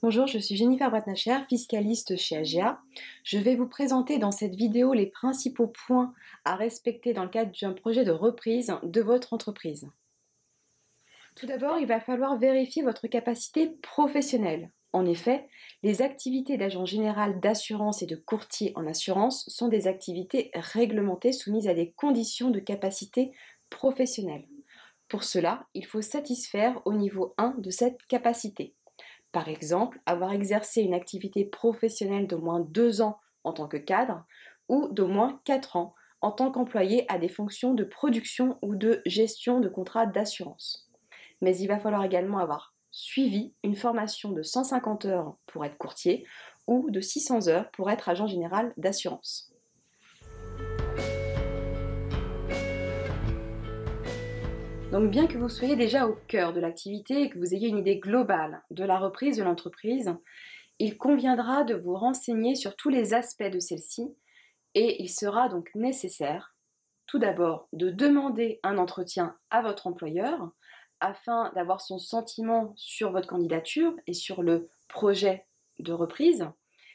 Bonjour, je suis Jennifer Bratnacher, fiscaliste chez AGA. Je vais vous présenter dans cette vidéo les principaux points à respecter dans le cadre d'un projet de reprise de votre entreprise. Tout d'abord, il va falloir vérifier votre capacité professionnelle. En effet, les activités d'agent général d'assurance et de courtier en assurance sont des activités réglementées soumises à des conditions de capacité professionnelle. Pour cela, il faut satisfaire au niveau 1 de cette capacité. Par exemple, avoir exercé une activité professionnelle d'au moins 2 ans en tant que cadre ou d'au moins 4 ans en tant qu'employé à des fonctions de production ou de gestion de contrats d'assurance. Mais il va falloir également avoir suivi une formation de 150 heures pour être courtier ou de 600 heures pour être agent général d'assurance. Donc bien que vous soyez déjà au cœur de l'activité et que vous ayez une idée globale de la reprise de l'entreprise, il conviendra de vous renseigner sur tous les aspects de celle-ci et il sera donc nécessaire, tout d'abord, de demander un entretien à votre employeur afin d'avoir son sentiment sur votre candidature et sur le projet de reprise,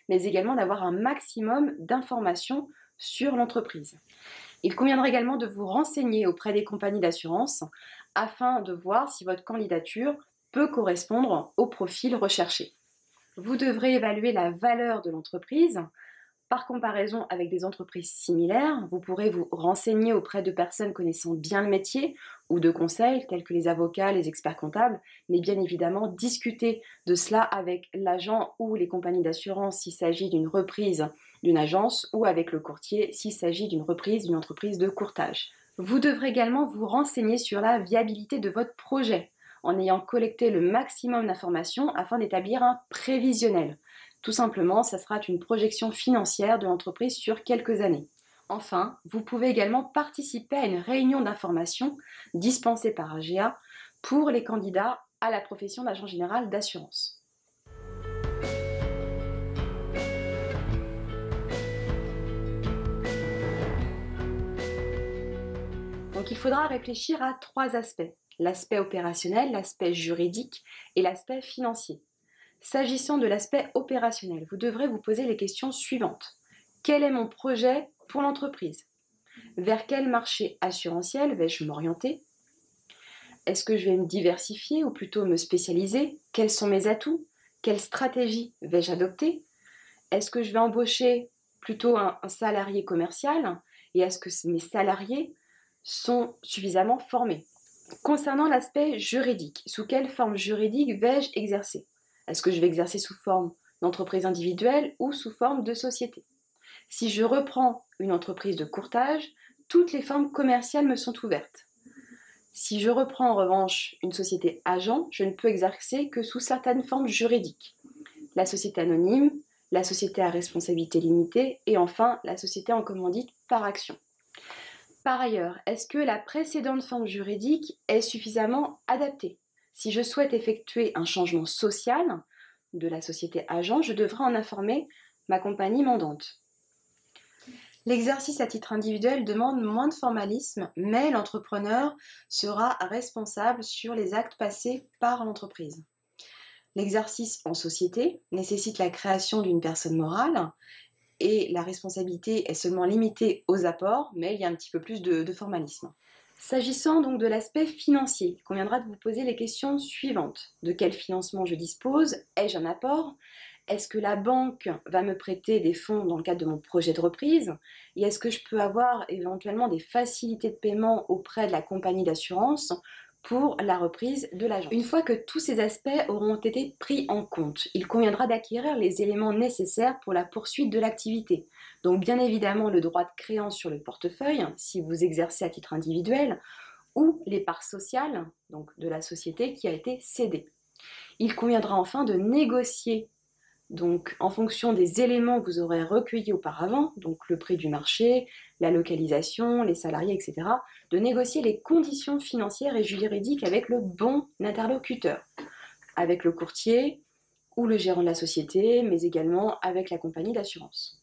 mais également d'avoir un maximum d'informations sur l'entreprise. Il conviendra également de vous renseigner auprès des compagnies d'assurance afin de voir si votre candidature peut correspondre au profil recherché. Vous devrez évaluer la valeur de l'entreprise. Par comparaison avec des entreprises similaires, vous pourrez vous renseigner auprès de personnes connaissant bien le métier ou de conseils tels que les avocats, les experts comptables, mais bien évidemment discuter de cela avec l'agent ou les compagnies d'assurance s'il s'agit d'une reprise d'une agence ou avec le courtier s'il s'agit d'une reprise d'une entreprise de courtage. Vous devrez également vous renseigner sur la viabilité de votre projet en ayant collecté le maximum d'informations afin d'établir un prévisionnel. Tout simplement, ça sera une projection financière de l'entreprise sur quelques années. Enfin, vous pouvez également participer à une réunion d'information dispensée par AGA pour les candidats à la profession d'agent général d'assurance. Donc il faudra réfléchir à 3 aspects, l'aspect opérationnel, l'aspect juridique et l'aspect financier. S'agissant de l'aspect opérationnel, vous devrez vous poser les questions suivantes. Quel est mon projet pour l'entreprise? Vers quel marché assurantiel vais-je m'orienter? Est-ce que je vais me diversifier ou plutôt me spécialiser? Quels sont mes atouts? Quelle stratégie vais-je adopter? Est-ce que je vais embaucher plutôt un salarié commercial? Et est-ce que mes salariés sont suffisamment formés? Concernant l'aspect juridique, sous quelle forme juridique vais-je exercer? Est-ce que je vais exercer sous forme d'entreprise individuelle ou sous forme de société? Si je reprends une entreprise de courtage, toutes les formes commerciales me sont ouvertes. Si je reprends en revanche une société agent, je ne peux exercer que sous certaines formes juridiques. La société anonyme, la société à responsabilité limitée et enfin la société en commandite par action. Par ailleurs, est-ce que la précédente forme juridique est suffisamment adaptée? Si je souhaite effectuer un changement social de la société agent, je devrais en informer ma compagnie mandante. L'exercice à titre individuel demande moins de formalisme, mais l'entrepreneur sera responsable sur les actes passés par l'entreprise. L'exercice en société nécessite la création d'une personne morale et la responsabilité est seulement limitée aux apports, mais il y a un petit peu plus de formalisme. S'agissant donc de l'aspect financier, il conviendra de vous poser les questions suivantes. De quel financement je dispose? Ai-je un apport? Est-ce que la banque va me prêter des fonds dans le cadre de mon projet de reprise? Et est-ce que je peux avoir éventuellement des facilités de paiement auprès de la compagnie d'assurance pour la reprise de l'agence? Une fois que tous ces aspects auront été pris en compte, il conviendra d'acquérir les éléments nécessaires pour la poursuite de l'activité. Donc bien évidemment le droit de créance sur le portefeuille, si vous exercez à titre individuel, ou les parts sociales, donc de la société qui a été cédée. Il conviendra enfin de négocier, donc en fonction des éléments que vous aurez recueillis auparavant, donc le prix du marché, la localisation, les salariés, etc., de négocier les conditions financières et juridiques avec le bon interlocuteur, avec le courtier ou le gérant de la société, mais également avec la compagnie d'assurance.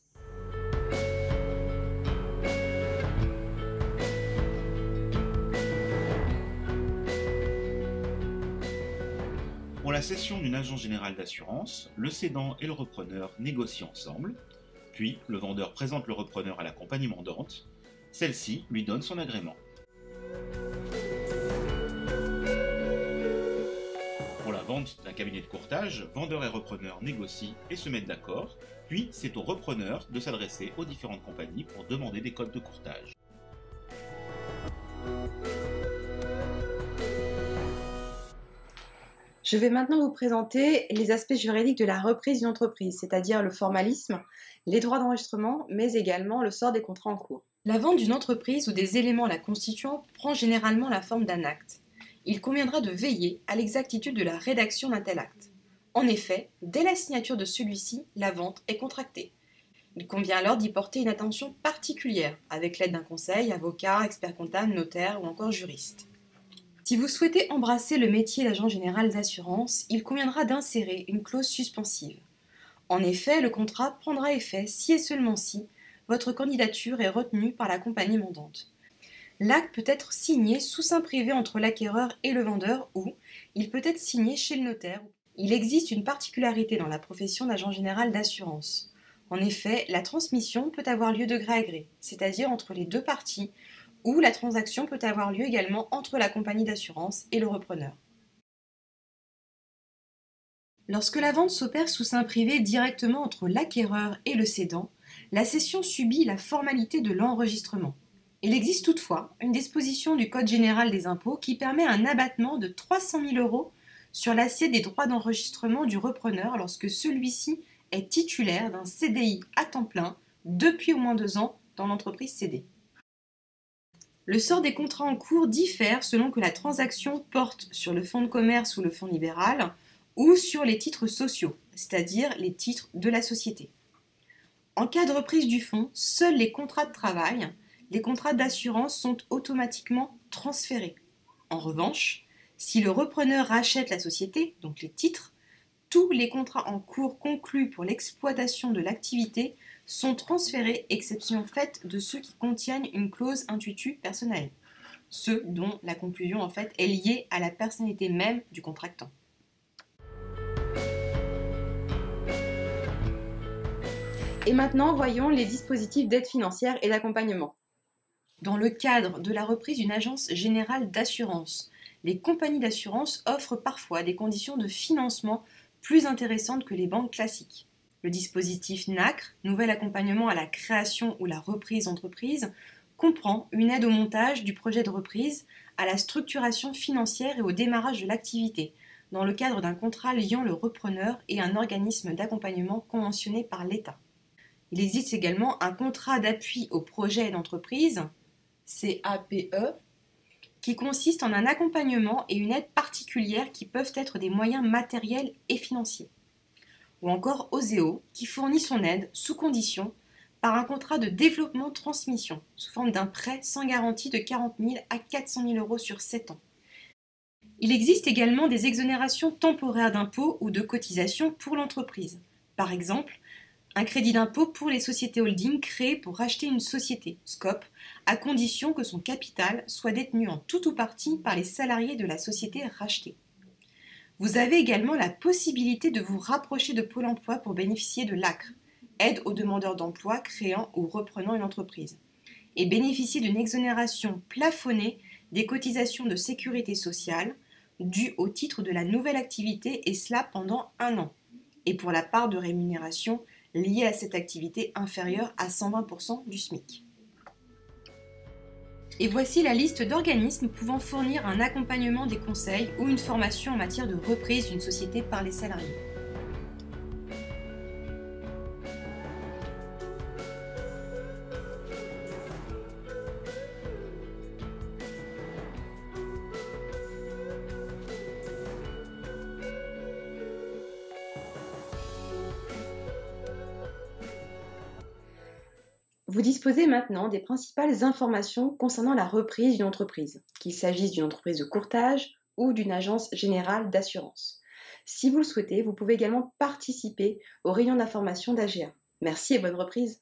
Bon, la cession d'une agence générale d'assurance, le cédant et le repreneur négocient ensemble, puis le vendeur présente le repreneur à la compagnie mandante, celle-ci lui donne son agrément. Pour la vente d'un cabinet de courtage, vendeur et repreneur négocient et se mettent d'accord, puis c'est au repreneur de s'adresser aux différentes compagnies pour demander des codes de courtage. Je vais maintenant vous présenter les aspects juridiques de la reprise d'une entreprise, c'est-à-dire le formalisme, les droits d'enregistrement, mais également le sort des contrats en cours. La vente d'une entreprise ou des éléments la constituant prend généralement la forme d'un acte. Il conviendra de veiller à l'exactitude de la rédaction d'un tel acte. En effet, dès la signature de celui-ci, la vente est contractée. Il convient alors d'y porter une attention particulière, avec l'aide d'un conseil, avocat, expert comptable, notaire ou encore juriste. Si vous souhaitez embrasser le métier d'agent général d'assurance, il conviendra d'insérer une clause suspensive. En effet, le contrat prendra effet si et seulement si votre candidature est retenue par la compagnie mandante. L'acte peut être signé sous seing privé entre l'acquéreur et le vendeur ou il peut être signé chez le notaire. Il existe une particularité dans la profession d'agent général d'assurance. En effet, la transmission peut avoir lieu de gré à gré, c'est-à-dire entre les deux parties, ou la transaction peut avoir lieu également entre la compagnie d'assurance et le repreneur. Lorsque la vente s'opère sous seing privé directement entre l'acquéreur et le cédant, la cession subit la formalité de l'enregistrement. Il existe toutefois une disposition du Code général des impôts qui permet un abattement de 300 000 € sur l'assiette des droits d'enregistrement du repreneur lorsque celui-ci est titulaire d'un CDI à temps plein depuis au moins 2 ans dans l'entreprise cédée. Le sort des contrats en cours diffère selon que la transaction porte sur le fonds de commerce ou le fonds libéral ou sur les titres sociaux, c'est-à-dire les titres de la société. En cas de reprise du fonds, seuls les contrats de travail, les contrats d'assurance sont automatiquement transférés. En revanche, si le repreneur rachète la société, donc les titres, tous les contrats en cours conclus pour l'exploitation de l'activité sont transférés, exception faite de ceux qui contiennent une clause intuitu personae, ceux dont la conclusion en fait est liée à la personnalité même du contractant. Et maintenant, voyons les dispositifs d'aide financière et d'accompagnement. Dans le cadre de la reprise d'une agence générale d'assurance, les compagnies d'assurance offrent parfois des conditions de financement plus intéressantes que les banques classiques. Le dispositif NACRE, Nouvel accompagnement à la création ou la reprise d'entreprise, comprend une aide au montage du projet de reprise, à la structuration financière et au démarrage de l'activité, dans le cadre d'un contrat liant le repreneur et un organisme d'accompagnement conventionné par l'État. Il existe également un contrat d'appui au projet d'entreprise, CAPE, qui consiste en un accompagnement et une aide particulière qui peuvent être des moyens matériels et financiers. Ou encore OSEO, qui fournit son aide, sous condition, par un contrat de développement-transmission, sous forme d'un prêt sans garantie de 40 000 à 400 000 € sur 7 ans. Il existe également des exonérations temporaires d'impôts ou de cotisations pour l'entreprise. Par exemple, un crédit d'impôt pour les sociétés holding créées pour racheter une société, SCOP, à condition que son capital soit détenu en tout ou partie par les salariés de la société rachetée. Vous avez également la possibilité de vous rapprocher de Pôle emploi pour bénéficier de l'ACRE, aide aux demandeurs d'emploi créant ou reprenant une entreprise, et bénéficier d'une exonération plafonnée des cotisations de sécurité sociale dues au titre de la nouvelle activité et cela pendant 1 an, et pour la part de rémunération liée à cette activité inférieure à 120% du SMIC. Et voici la liste d'organismes pouvant fournir un accompagnement des conseils ou une formation en matière de reprise d'une société par les salariés. Vous disposez maintenant des principales informations concernant la reprise d'une entreprise, qu'il s'agisse d'une entreprise de courtage ou d'une agence générale d'assurance. Si vous le souhaitez, vous pouvez également participer au rayon d'information d'AGA. Merci et bonne reprise.